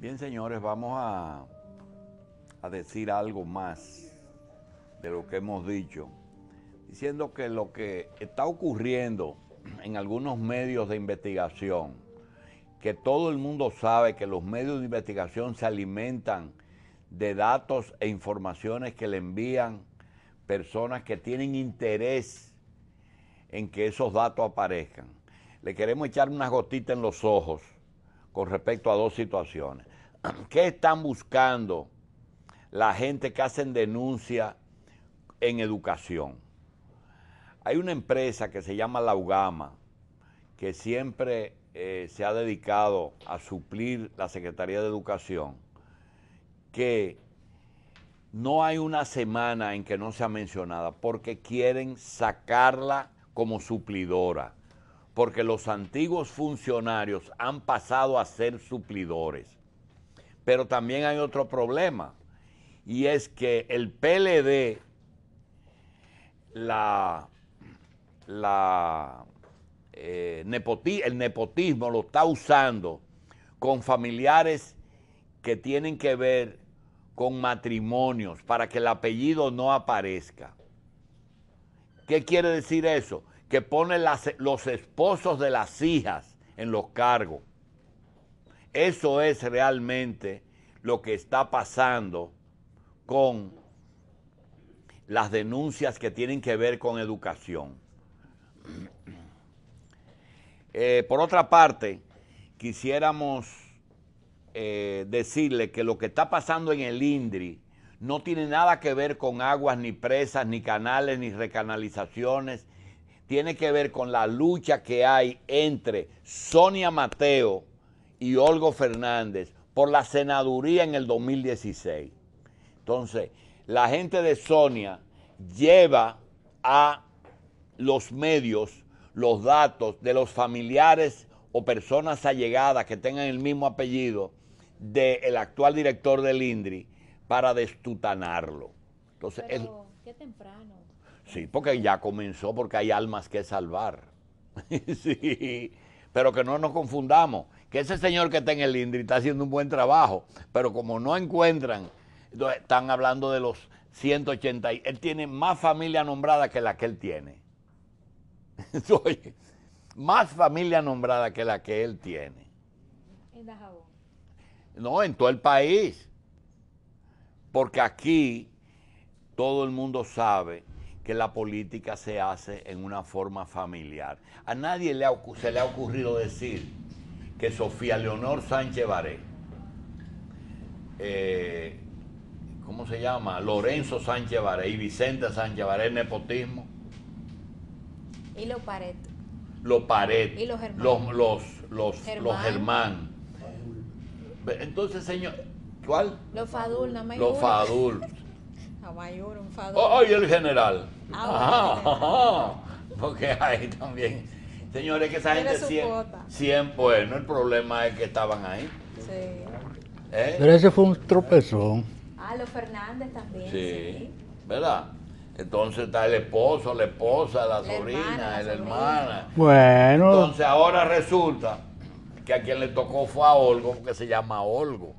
Bien, señores, vamos a decir algo más de lo que hemos dicho, diciendo que lo que está ocurriendo en algunos medios de investigación, que todo el mundo sabe que los medios de investigación se alimentan de datos e informaciones que le envían personas que tienen interés en que esos datos aparezcan. Le queremos echar unas gotitas en los ojos con respecto a dos situaciones. ¿Qué están buscando la gente que hacen denuncia en educación? Hay una empresa que se llama La Ugama, que siempre se ha dedicado a suplir la Secretaría de Educación, que no hay una semana en que no sea mencionada, porque quieren sacarla como suplidora, porque los antiguos funcionarios han pasado a ser suplidores. Pero también hay otro problema, y es que el PLD, el nepotismo lo está usando con familiares que tienen que ver con matrimonios para que el apellido no aparezca. ¿Qué quiere decir eso? Que pone los esposos de las hijas en los cargos. Eso es realmente lo que está pasando con las denuncias que tienen que ver con educación. Por otra parte, quisiéramos decirle que lo que está pasando en el INDRI no tiene nada que ver con aguas, ni presas, ni canales, ni recanalizaciones. Tiene que ver con la lucha que hay entre Sonia Mateo y Olgo Fernández por la senaduría en el 2016. Entonces, la gente de Sonia lleva a los medios los datos de los familiares o personas allegadas que tengan el mismo apellido del actual director del INDRI para destutanarlo. Entonces, pero qué temprano. Sí, porque ya comenzó, porque hay almas que salvar. Sí, pero que no nos confundamos, que ese señor que está en el INDRI está haciendo un buen trabajo, pero como no encuentran, entonces están hablando de los 180, él tiene más familia nombrada que la que él tiene. Oye, más familia nombrada que la que él tiene. En Dajabón. No, en todo el país. Porque aquí todo el mundo sabe que la política se hace en una forma familiar. A nadie se le ha ocurrido decir que Sofía Leonor Sánchez Baré, ¿cómo se llama? Lorenzo Sánchez Baré y Vicente Sánchez Baré, nepotismo. Y los Paret. Los Paret. Y los Germán. Los Germán. Entonces, señor, ¿cuál? Los Fadul, nada más. Los Fadul. Mayor, un Fadul. Oye, el general. Ajá. Porque ahí también. Señores, que esa Tiene gente su cuota. siempre, bueno, el problema es que estaban ahí. Sí. Pero ese fue un tropezón. Ah, los Fernández también. Sí, ¿verdad? Entonces está el esposo, la esposa, la sobrina, hermana, la hermana. Bueno, Entonces ahora resulta que a quien le tocó fue a Olgo, porque se llama Olgo.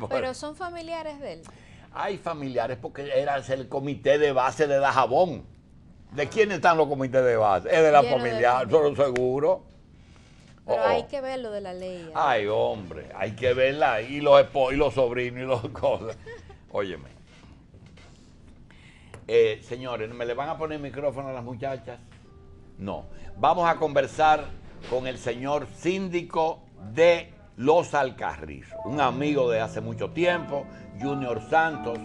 Pero son familiares de él. Hay familiares porque era el comité de base de Dajabón. ¿De quién están los comités de base? Es de la familia, solo seguro. Pero hay que ver lo de la ley. Ay, hombre, hay que verla. Y los esposos, y los sobrinos, y los cosas. Óyeme. Señores, ¿me le van a poner micrófono a las muchachas? No. Vamos a conversar con el señor síndico de Los Alcarrizos, un amigo de hace mucho tiempo, Junior Santos,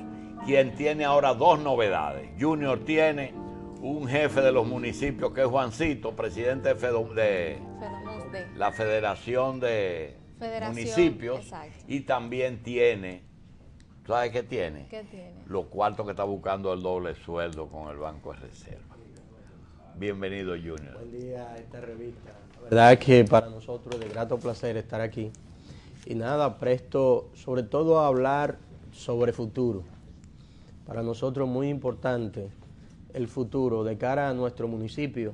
quien tiene ahora dos novedades. Junior tiene un jefe de los municipios que es Juancito, presidente de la Federación de Municipios, exacto. Y también tiene, ¿sabes qué tiene? ¿Qué tiene? Los cuartos que está buscando el doble sueldo con el Banco de Reserva. Bienvenido, Junior. Buen día a esta revista. La verdad es que para nosotros es de grato placer estar aquí. Y nada, presto sobre todo a hablar sobre futuro. Para nosotros es muy importante el futuro de cara a nuestro municipio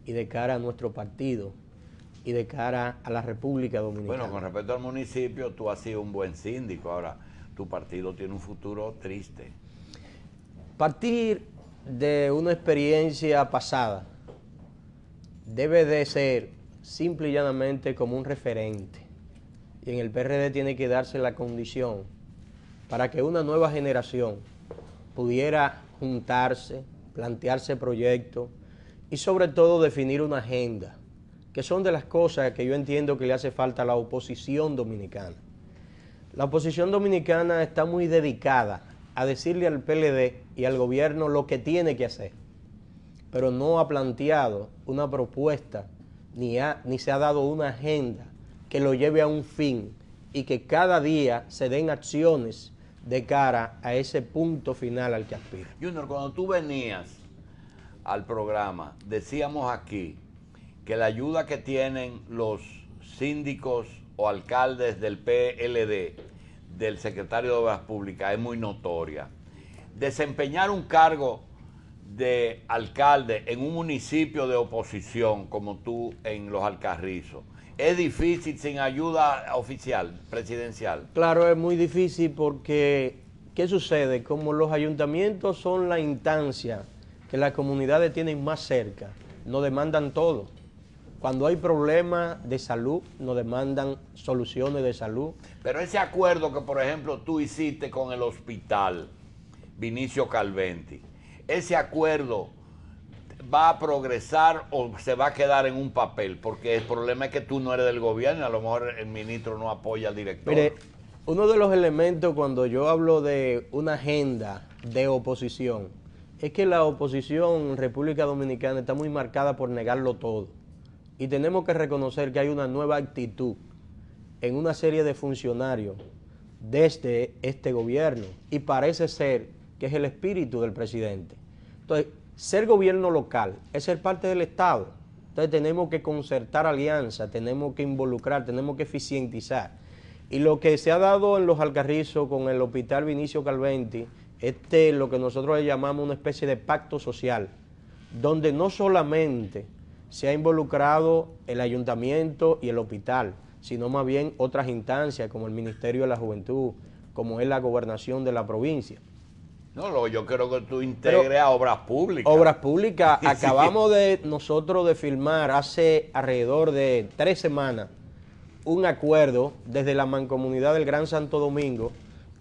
y de cara a nuestro partido. y de cara a la República Dominicana. Bueno, con respecto al municipio, tú has sido un buen síndico. Ahora, tu partido tiene un futuro triste. Partir de una experiencia pasada debe de ser simple y llanamente como un referente. Y en el PRD tiene que darse la condición para que una nueva generación pudiera juntarse, plantearse proyectos y sobre todo definir una agenda, que son de las cosas que yo entiendo que le hace falta a la oposición dominicana. La oposición dominicana está muy dedicada a decirle al PLD y al gobierno lo que tiene que hacer, pero no ha planteado una propuesta ni se ha dado una agenda que lo lleve a un fin y que cada día se den acciones de cara a ese punto final al que aspira. Junior, cuando tú venías al programa, decíamos aquí que la ayuda que tienen los síndicos o alcaldes del PLD, del secretario de Obras Públicas, es muy notoria. Desempeñar un cargo de alcalde en un municipio de oposición como tú en Los Alcarrizos, ¿es difícil sin ayuda oficial, presidencial? Claro, es muy difícil porque, ¿qué sucede? Como los ayuntamientos son la instancia que las comunidades tienen más cerca, nos demandan todo. Cuando hay problemas de salud, nos demandan soluciones de salud. Pero ese acuerdo que, por ejemplo, tú hiciste con el hospital Vinicio Calventi, ¿ese acuerdo va a progresar o se va a quedar en un papel? Porque el problema es que tú no eres del gobierno y a lo mejor el ministro no apoya al director. Mire, uno de los elementos cuando yo hablo de una agenda de oposición es que la oposición en República Dominicana está muy marcada por negarlo todo. Y tenemos que reconocer que hay una nueva actitud en una serie de funcionarios desde este gobierno y parece ser que es el espíritu del presidente. Entonces, ser gobierno local es ser parte del Estado. Entonces tenemos que concertar alianzas, tenemos que involucrar, tenemos que eficientizar. Y lo que se ha dado en Los Alcarrizos con el hospital Vinicio Calventi, lo que nosotros le llamamos una especie de pacto social, donde no solamente se ha involucrado el ayuntamiento y el hospital, sino más bien otras instancias como el Ministerio de la Juventud, como es la gobernación de la provincia. No, yo creo que tú integres a Obras Públicas. Obras Públicas, acabamos de nosotros de firmar hace alrededor de 3 semanas un acuerdo desde la Mancomunidad del Gran Santo Domingo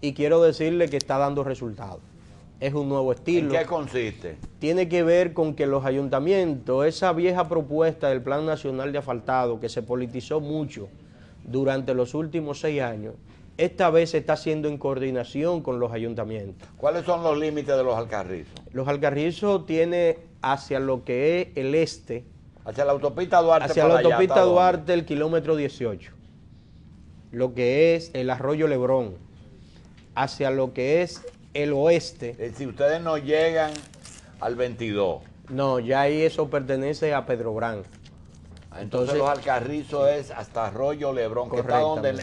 y quiero decirle que está dando resultados. Es un nuevo estilo. ¿En qué consiste? Tiene que ver con que los ayuntamientos, esa vieja propuesta del Plan Nacional de Asfaltado que se politizó mucho durante los últimos 6 años, esta vez se está haciendo en coordinación con los ayuntamientos. ¿Cuáles son los límites de Los Alcarrizos? Los Alcarrizos tiene hacia lo que es el este. Hacia la autopista Duarte. Hacia la autopista Duarte, el kilómetro 18. Lo que es el arroyo Lebrón. Hacia lo que es el oeste. Si ustedes no llegan al 22. No, ya ahí eso pertenece a Pedro Brán. Entonces Los Alcarrizos es hasta Arroyo Lebrón, que está donde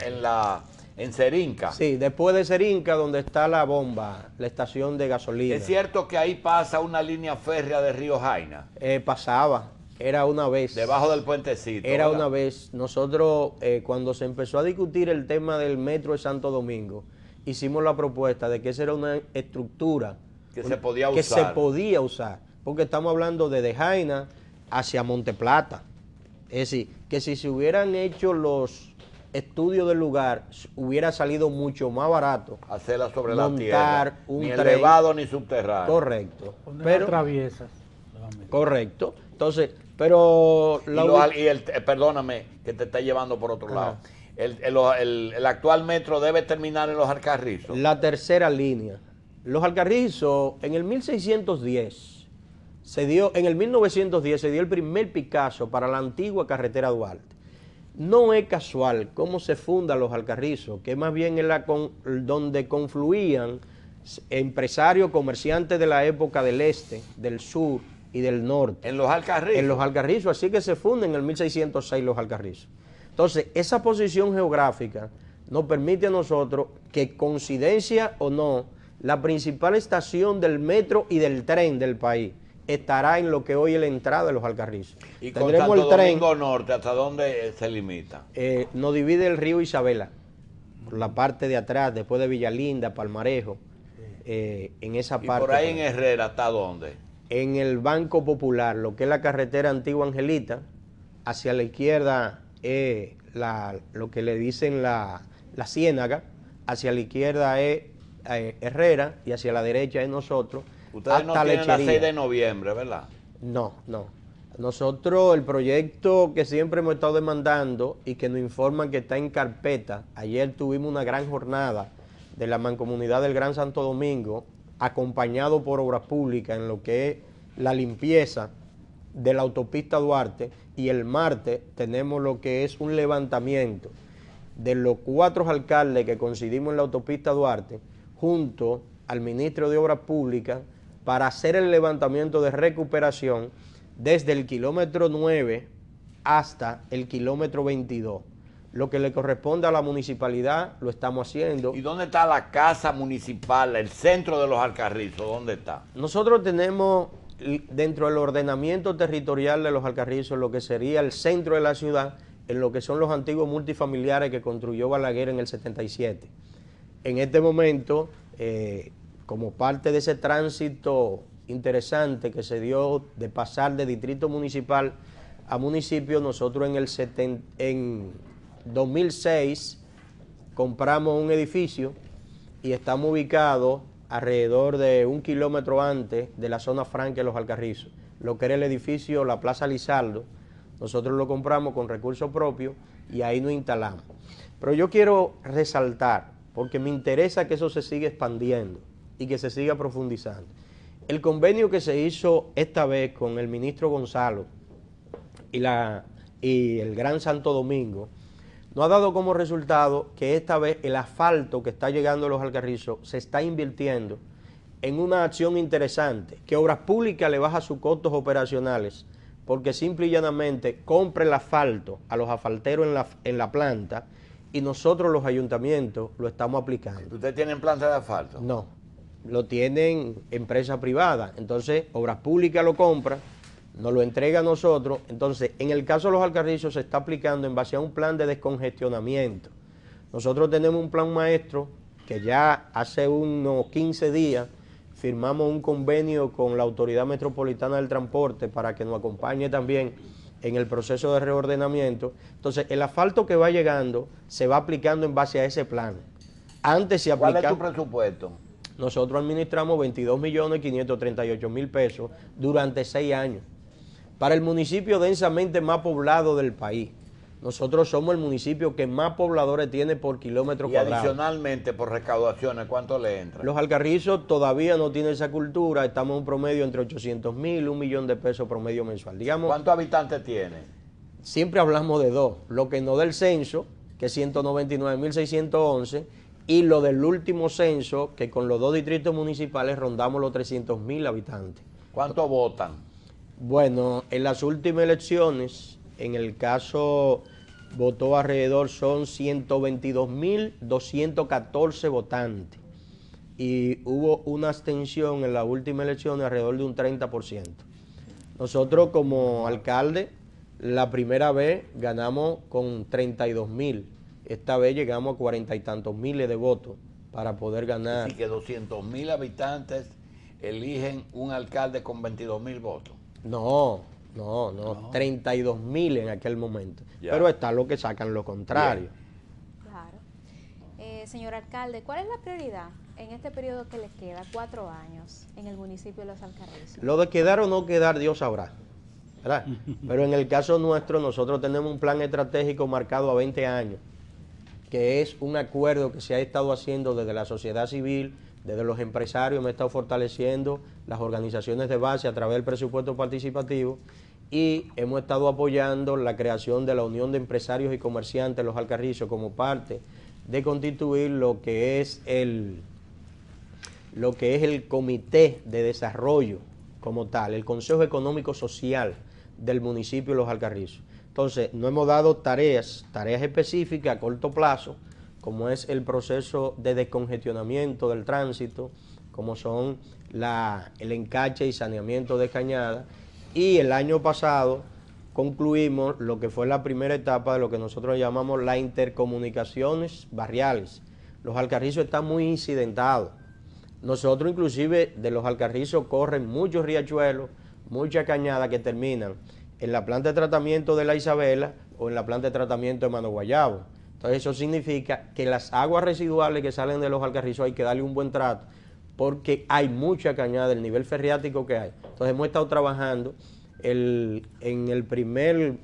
en Serinca. Sí, después de Serinca, donde está la bomba, la estación de gasolina. ¿Es cierto que ahí pasa una línea férrea de Río Jaina? Pasaba, era una vez. Debajo del puentecito. Era ¿verdad? una vez. Nosotros, cuando se empezó a discutir el tema del metro de Santo Domingo, hicimos la propuesta de que esa era una estructura que se podía usar. Que se podía usar, porque estamos hablando de Jaina hacia Monteplata. Es decir, que si se hubieran hecho los estudios del lugar, hubiera salido mucho más barato hacerla sobre la tierra, un ni tren elevado ni subterráneo. Correcto. Pero traviesas. Correcto. Entonces, pero perdóname que te está llevando por otro lado. El actual metro debe terminar en Los Alcarrizos. La tercera línea. Los Alcarrizos, en el 1610 en el 1910 se dio el primer Picasso para la antigua carretera Duarte. No es casual cómo se funda Los Alcarrizos, que más bien es donde confluían empresarios, comerciantes de la época del este, del sur y del norte. ¿En Los Alcarrizos? En Los Alcarrizos, así que se funda en el 1606 Los Alcarrizos. Entonces, esa posición geográfica nos permite a nosotros que, coincidencia o no, la principal estación del metro y del tren del país estará en lo que hoy es la entrada de los Alcarrizos. ¿Y con Santo Domingo Norte hasta dónde se limita? Nos divide el río Isabela, por la parte de atrás, después de Villalinda, Palmarejo, en esa parte. ¿Y por ahí en Herrera hasta dónde? En el Banco Popular, lo que es la carretera Antigua Angelita, hacia la izquierda es lo que le dicen la Ciénaga, hacia la izquierda es Herrera y hacia la derecha es nosotros. Ustedes no tienen la 6 de noviembre, ¿verdad? No. Nosotros, el proyecto que siempre hemos estado demandando y que nos informan que está en carpeta, ayer tuvimos una gran jornada de la Mancomunidad del Gran Santo Domingo, acompañado por Obras Públicas en lo que es la limpieza de la autopista Duarte, y el martes tenemos lo que es un levantamiento de los 4 alcaldes que coincidimos en la autopista Duarte, junto al ministro de Obras Públicas, para hacer el levantamiento de recuperación desde el kilómetro 9 hasta el kilómetro 22. Lo que le corresponde a la municipalidad lo estamos haciendo. ¿Y dónde está la casa municipal, el centro de los Alcarrizos? ¿Dónde está? Nosotros tenemos dentro del ordenamiento territorial de los Alcarrizos lo que sería el centro de la ciudad, en lo que son los antiguos multifamiliares que construyó Balaguer en el 77. En este momento, como parte de ese tránsito interesante que se dio de pasar de distrito municipal a municipio, nosotros en 2006 compramos un edificio y estamos ubicados alrededor de 1 kilómetro antes de la zona franca de los Alcarrizos, lo que era el edificio La Plaza Lizardo. Nosotros lo compramos con recursos propios y ahí nos instalamos. Pero yo quiero resaltar, porque me interesa que eso se siga expandiendo y que se siga profundizando. El convenio que se hizo esta vez con el ministro Gonzalo y el Gran Santo Domingo nos ha dado como resultado que esta vez el asfalto que está llegando a los Alcarrizos se está invirtiendo en una acción interesante, que Obras Públicas le baja sus costos operacionales, porque simple y llanamente compra el asfalto a los asfalteros en la planta, y nosotros los ayuntamientos lo estamos aplicando. ¿Ustedes tienen planta de asfalto? No, lo tienen empresas privadas. Entonces, Obras Públicas lo compra, nos lo entrega a nosotros. Entonces, en el caso de los Alcarrizos se está aplicando en base a un plan de descongestionamiento. Nosotros tenemos un plan maestro que ya hace unos 15 días firmamos un convenio con la Autoridad Metropolitana del Transporte para que nos acompañe también en el proceso de reordenamiento. Entonces, el asfalto que va llegando se va aplicando en base a ese plan. Antes se aplicaba... ¿Cuál es tu presupuesto? Nosotros administramos 22.538.000 pesos durante 6 años. Para el municipio densamente más poblado del país. Nosotros somos el municipio que más pobladores tiene por kilómetro cuadrado. Y adicionalmente, por recaudaciones, ¿cuánto le entra? Los Alcarrizos todavía no tienen esa cultura, estamos en un promedio entre 800.000 y 1 millón de pesos promedio mensual. Digamos, ¿cuántos habitantes tiene? Siempre hablamos de 2, lo que nos da el censo, que es 199.611, y lo del último censo, que con los 2 distritos municipales rondamos los 300.000 habitantes. ¿Cuántos votan? Bueno, en las últimas elecciones, en el caso votó alrededor, son 122.214 votantes. Y hubo una abstención en la última elección alrededor de un 30%. Nosotros como alcalde, la primera vez ganamos con 32.000. Esta vez llegamos a 40 y tantos miles de votos para poder ganar. Así que 200.000 habitantes eligen un alcalde con 22.000 votos. No, 32.000 en aquel momento. Ya. Pero está lo que sacan lo contrario. Claro. Señor alcalde, ¿cuál es la prioridad en este periodo que les queda, 4 años, en el municipio de Los Alcarrizos? Lo de quedar o no quedar, Dios sabrá, ¿verdad? Pero en el caso nuestro, nosotros tenemos un plan estratégico marcado a 20 años, que es un acuerdo que se ha estado haciendo desde la sociedad civil, desde los empresarios, hemos estado fortaleciendo las organizaciones de base a través del presupuesto participativo, y hemos estado apoyando la creación de la Unión de Empresarios y Comerciantes Los Alcarrizos como parte de constituir lo que es el Comité de Desarrollo como tal, el Consejo Económico Social del municipio de Los Alcarrizos. Entonces, nos hemos dado tareas específicas a corto plazo, como es el proceso de descongestionamiento del tránsito, como son el encache y saneamiento de cañada, y el año pasado concluimos lo que fue la primera etapa de lo que nosotros llamamos las intercomunicaciones barriales. Los Alcarrizos están muy incidentados. Nosotros inclusive de los Alcarrizos corren muchos riachuelos, muchas cañadas que terminan en la planta de tratamiento de la Isabela o en la planta de tratamiento de Mano Guayabo. Entonces eso significa que las aguas residuales que salen de los Alcarrizos hay que darle un buen trato, porque hay mucha cañada, el nivel ferriático que hay. Entonces hemos estado trabajando en el primer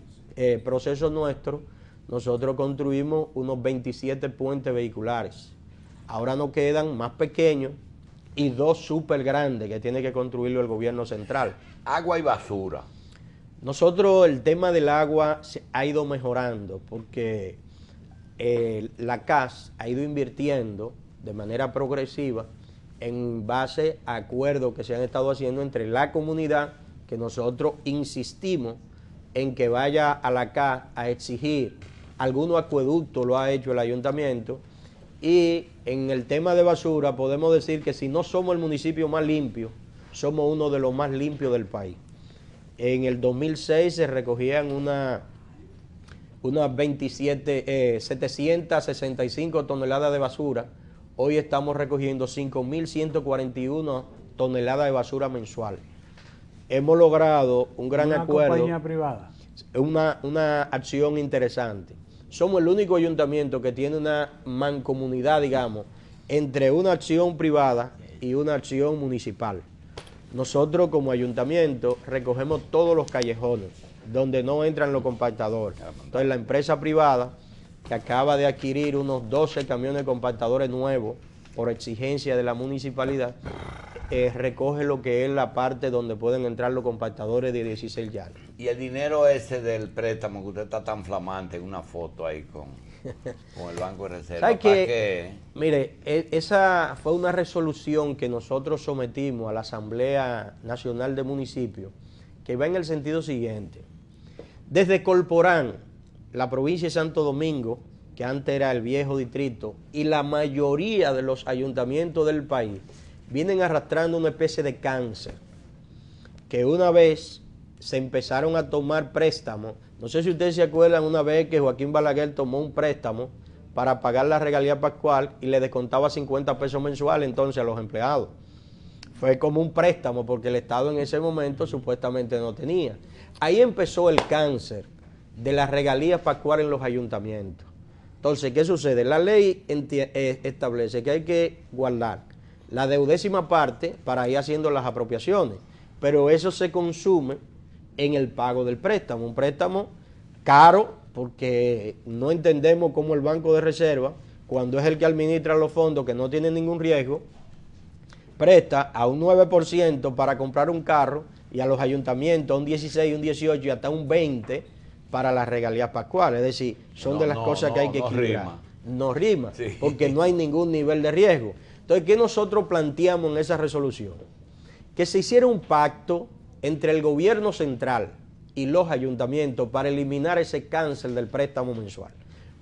proceso nuestro. Nosotros construimos unos 27 puentes vehiculares. Ahora nos quedan más pequeños y 2 súper grandes que tiene que construirlo el gobierno central. Agua y basura. Nosotros el tema del agua se ha ido mejorando porque la CAS ha ido invirtiendo de manera progresiva en base a acuerdos que se han estado haciendo entre la comunidad, que nosotros insistimos en que vaya a la CAS a exigir. Algunos acueductos lo ha hecho el ayuntamiento, y en el tema de basura podemos decir que si no somos el municipio más limpio, somos uno de los más limpios del país. En el 2006 se recogían unas 765 toneladas de basura. Hoy estamos recogiendo 5.141 toneladas de basura mensual. Hemos logrado un gran acuerdo. Una compañía privada. Una acción interesante. Somos el único ayuntamiento que tiene una mancomunidad, digamos, entre una acción privada y una acción municipal. Nosotros como ayuntamiento recogemos todos los callejones donde no entran los compactadores. Entonces la empresa privada, que acaba de adquirir unos 12 camiones compactadores nuevos por exigencia de la municipalidad, recoge lo que es la parte donde pueden entrar los compactadores de 16 yardas. Y el dinero ese del préstamo, que usted está tan flamante en una foto ahí con el Banco de Reserva. ¿Sabe qué? Mire, esa fue una resolución que nosotros sometimos a la Asamblea Nacional de Municipios, que va en el sentido siguiente. Desde Corporán, la provincia de Santo Domingo, que antes era el viejo distrito, y la mayoría de los ayuntamientos del país, vienen arrastrando una especie de cáncer, que una vez se empezaron a tomar préstamos. No sé si ustedes se acuerdan una vez que Joaquín Balaguer tomó un préstamo para pagar la regalía pascual y le descontaba 50 pesos mensuales entonces a los empleados. Fue como un préstamo porque el Estado en ese momento supuestamente no tenía. Ahí empezó el cáncer de las regalías pascuales en los ayuntamientos. Entonces, ¿qué sucede? La ley establece que hay que guardar la 10ª parte para ir haciendo las apropiaciones, pero eso se consume en el pago del préstamo, un préstamo caro porque no entendemos cómo el Banco de Reserva, cuando es el que administra los fondos que no tienen ningún riesgo, presta a un 9% para comprar un carro y a los ayuntamientos un 16, un 18 y hasta un 20% para las regalías pascuales. Es decir, son de las cosas que hay que equilibrar. No rima, sí, porque no hay ningún nivel de riesgo. Entonces, ¿qué nosotros planteamos en esa resolución? Que se hiciera un pacto entre el gobierno central y los ayuntamientos para eliminar ese cáncer del préstamo mensual.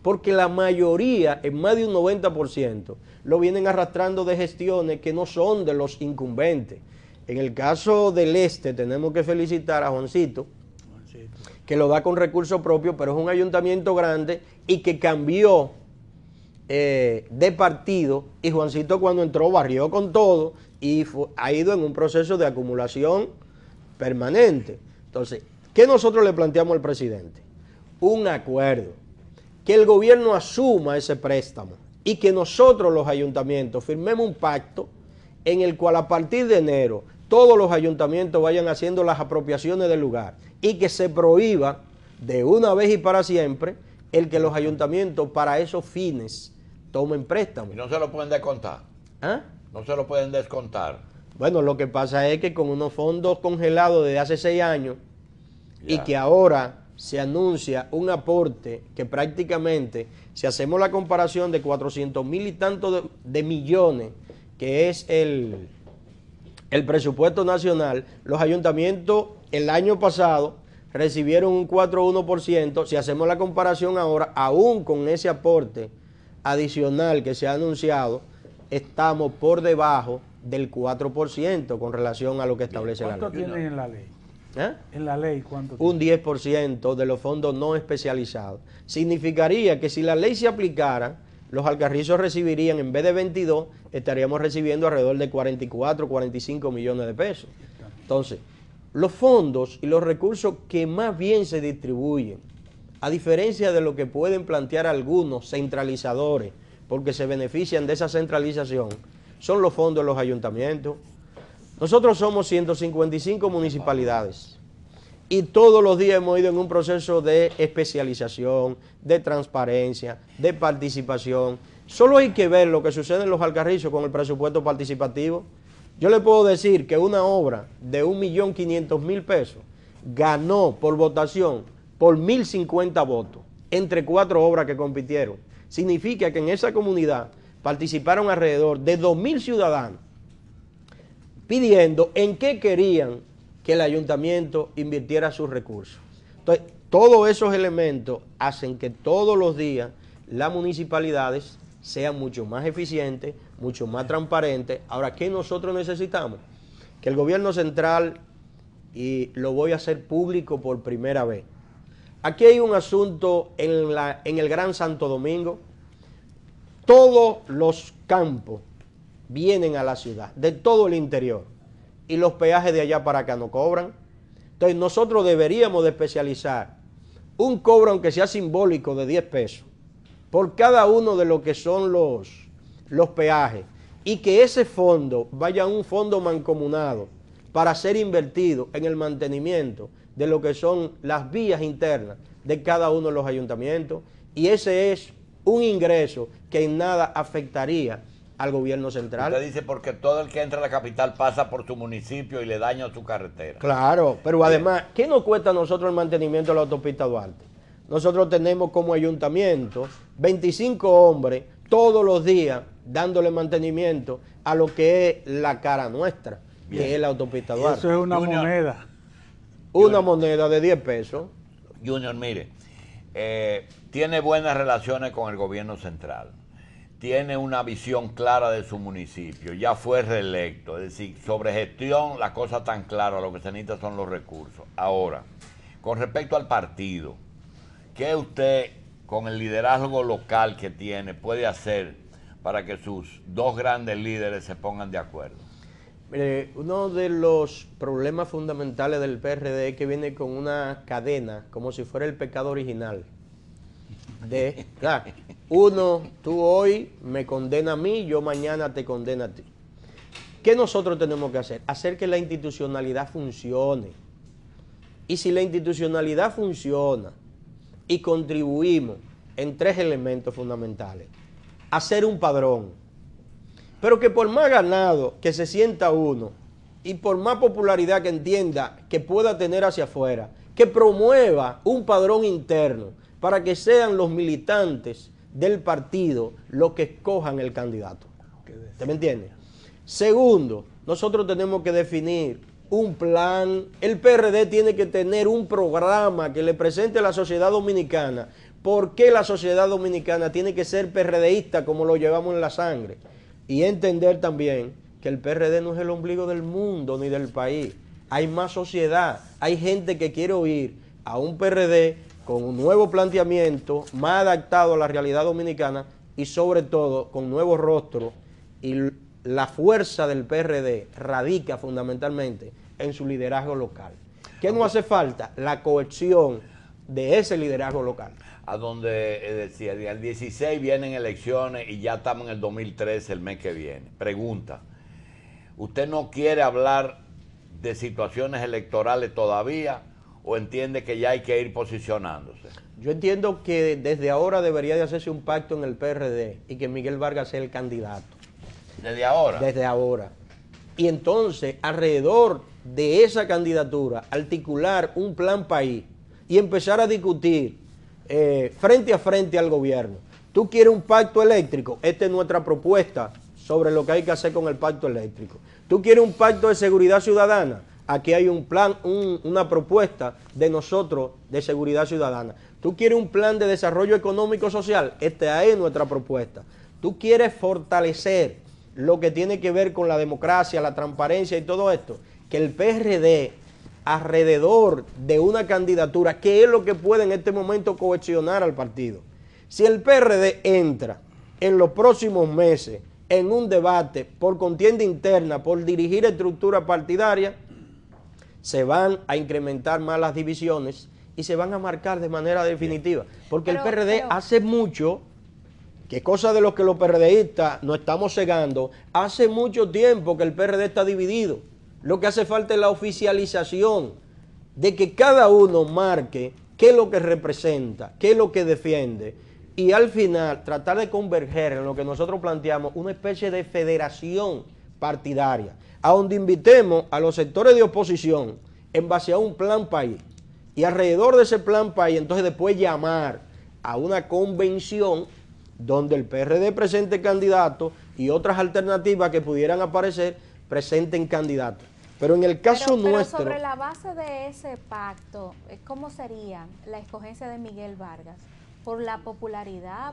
Porque la mayoría, en más de un 90%, lo vienen arrastrando de gestiones que no son de los incumbentes. En el caso del Este tenemos que felicitar a Juancito, que lo da con recursos propios, pero es un ayuntamiento grande y que cambió de partido, y Juancito cuando entró barrió con todo y ha ido en un proceso de acumulación permanente. Entonces, ¿qué nosotros le planteamos al presidente? Un acuerdo, que el gobierno asuma ese préstamo y que nosotros los ayuntamientos firmemos un pacto en el cual a partir de enero todos los ayuntamientos vayan haciendo las apropiaciones del lugar y que se prohíba de una vez y para siempre el que los ayuntamientos para esos fines tomen préstamos. ¿Y no se lo pueden descontar? ¿Ah? No se lo pueden descontar. Bueno, lo que pasa es que con unos fondos congelados desde hace 6 años y que ahora se anuncia un aporte que prácticamente, si hacemos la comparación de 400.000 y tantos de millones, que es el presupuesto nacional, los ayuntamientos el año pasado recibieron un 4,1%. Si hacemos la comparación ahora, aún con ese aporte adicional que se ha anunciado, estamos por debajo del 4% con relación a lo que establece la ley. ¿Cuánto tienen en la ley? ¿Eh? En la ley, ¿cuánto Un tienen? 10% de los fondos no especializados. Significaría que si la ley se aplicara, los alcarrizos recibirían, en vez de 22, estaríamos recibiendo alrededor de 44, 45 millones de pesos. Entonces, los fondos y los recursos que más bien se distribuyen, a diferencia de lo que pueden plantear algunos centralizadores, porque se benefician de esa centralización, son los fondos de los ayuntamientos. Nosotros somos 155 municipalidades y todos los días hemos ido en un proceso de especialización, de transparencia, de participación. Solo hay que ver lo que sucede en los Alcarrizos con el presupuesto participativo. Yo le puedo decir que una obra de 1.500.000 pesos ganó por votación por 1.050 votos entre 4 obras que compitieron. Significa que en esa comunidad participaron alrededor de 2.000 ciudadanos pidiendo en qué querían que el ayuntamiento invirtiera sus recursos. Entonces, todos esos elementos hacen que todos los días las municipalidades sean mucho más eficientes, mucho más transparentes. Ahora, ¿qué nosotros necesitamos? Que el gobierno central, y lo voy a hacer público por primera vez, aquí hay un asunto en el Gran Santo Domingo. Todos los campos vienen a la ciudad, de todo el interior, y los peajes de allá para acá no cobran. Entonces nosotros deberíamos de especializar un cobro, aunque sea simbólico, de 10 pesos, por cada uno de lo que son los peajes, y que ese fondo vaya a un fondo mancomunado para ser invertido en el mantenimiento de lo que son las vías internas de cada uno de los ayuntamientos, y ese es un ingreso que en nada afectaría al gobierno central. Usted dice porque todo el que entra a la capital pasa por su municipio y le daña su carretera. Claro, pero además, ¿qué nos cuesta a nosotros el mantenimiento de la autopista Duarte? Nosotros tenemos como ayuntamiento 25 hombres todos los días dándole mantenimiento a lo que es la cara nuestra, Bien, que es la autopista Duarte. Eso es una Junior, moneda. Una moneda de 10 pesos. Junior, mire, tiene buenas relaciones con el gobierno central, tiene una visión clara de su municipio, ya fue reelecto, es decir, sobre gestión la cosa tan clara, lo que se necesita son los recursos. Ahora, con respecto al partido, ¿qué usted, con el liderazgo local que tiene, puede hacer para que sus dos grandes líderes se pongan de acuerdo? Mire, uno de los problemas fundamentales del PRD es que viene con una cadena, como si fuera el pecado original. Uno, tú hoy me condenas a mí, yo mañana te condeno a ti. ¿Qué nosotros tenemos que hacer? Hacer que la institucionalidad funcione. Y si la institucionalidad funciona y contribuimos en 3 elementos fundamentales: hacer un padrón, pero que por más ganado que se sienta uno y por más popularidad que entienda que pueda tener hacia afuera, que promueva un padrón interno para que sean los militantes del partido los que escojan el candidato. ¿Usted me entiende? Segundo, nosotros tenemos que definir un plan. El PRD tiene que tener un programa que le presente a la sociedad dominicana por qué la sociedad dominicana tiene que ser PRDista como lo llevamos en la sangre. Y entender también que el PRD no es el ombligo del mundo ni del país. Hay más sociedad, hay gente que quiere oír a un PRD con un nuevo planteamiento, más adaptado a la realidad dominicana y sobre todo con nuevos rostros. Y la fuerza del PRD radica fundamentalmente en su liderazgo local. ¿Qué nos hace falta? La cohesión de ese liderazgo local. A donde decía, el 16 vienen elecciones y ya estamos en el 2013 el mes que viene. Pregunta, ¿usted no quiere hablar de situaciones electorales todavía o entiende que ya hay que ir posicionándose? Yo entiendo que desde ahora debería de hacerse un pacto en el PRD y que Miguel Vargas sea el candidato. ¿Desde ahora? Desde ahora. Y entonces, alrededor de esa candidatura, articular un plan país y empezar a discutir frente a frente al gobierno. ¿Tú quieres un pacto eléctrico? Esta es nuestra propuesta sobre lo que hay que hacer con el pacto eléctrico. ¿Tú quieres un pacto de seguridad ciudadana? Aquí hay un plan, una propuesta de nosotros de seguridad ciudadana. ¿Tú quieres un plan de desarrollo económico social? Esta es nuestra propuesta. ¿Tú quieres fortalecer lo que tiene que ver con la democracia, la transparencia y todo esto, que el PRD, alrededor de una candidatura, que es lo que puede en este momento cohesionar al partido. Si el PRD entra en los próximos meses en un debate por contienda interna, por dirigir estructura partidaria, se van a incrementar más las divisiones y se van a marcar de manera definitiva. Porque el PRD hace mucho, que cosa de los que los PRDistas nos estamos cegando, hace mucho tiempo que el PRD está dividido. Lo que hace falta es la oficialización de que cada uno marque qué es lo que representa, qué es lo que defiende, y al final tratar de converger en lo que nosotros planteamos, una especie de federación partidaria, a donde invitemos a los sectores de oposición en base a un plan país, y alrededor de ese plan país entonces después llamar a una convención donde el PRD presente candidatos y otras alternativas que pudieran aparecer presenten candidatos. Pero en el caso nuestro... Pero sobre la base de ese pacto, ¿cómo sería la escogencia de Miguel Vargas? ¿Por la popularidad,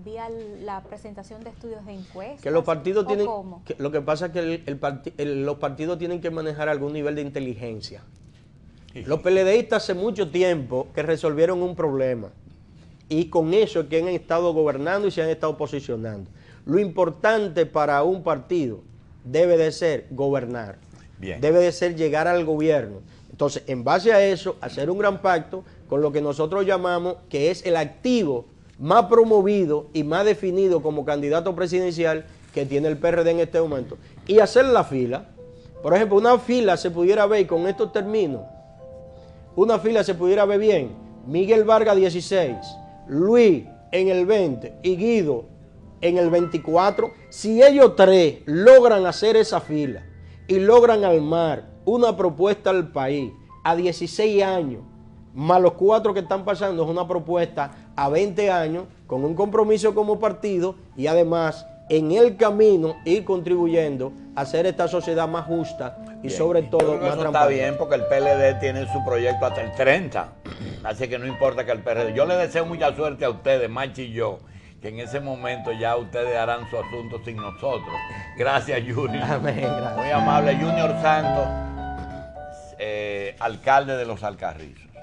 vía la presentación de estudios de encuestas? Que los partidos tienen... ¿Cómo? Lo que pasa es que los partidos tienen que manejar algún nivel de inteligencia. Los PLDistas hace mucho tiempo que resolvieron un problema. Y con eso es que han estado gobernando y se han estado posicionando. Lo importante para un partido debe de ser gobernar. Bien. Debe de ser llegar al gobierno. Entonces, en base a eso, hacer un gran pacto con lo que nosotros llamamos que es el activo más promovido y más definido como candidato presidencial que tiene el PRD en este momento. Y hacer la fila. Por ejemplo, una fila se pudiera ver, y con estos términos, una fila se pudiera ver bien. Miguel Vargas 16, Luis en el 20 y Guido en el 24. Si ellos tres logran hacer esa fila y logran armar una propuesta al país a 16 años, más los 4 que están pasando, es una propuesta a 20 años, con un compromiso como partido y además en el camino ir contribuyendo a hacer esta sociedad más justa y bien, sobre todo más transparente. Está bien porque el PLD tiene su proyecto hasta el 30, así que no importa que el PRD. Yo le deseo mucha suerte a ustedes, Machi y yo, que en ese momento ya ustedes harán su asunto sin nosotros. Gracias, Junior. Amén, gracias. Muy amable, Junior Santos, alcalde de Los Alcarrizos.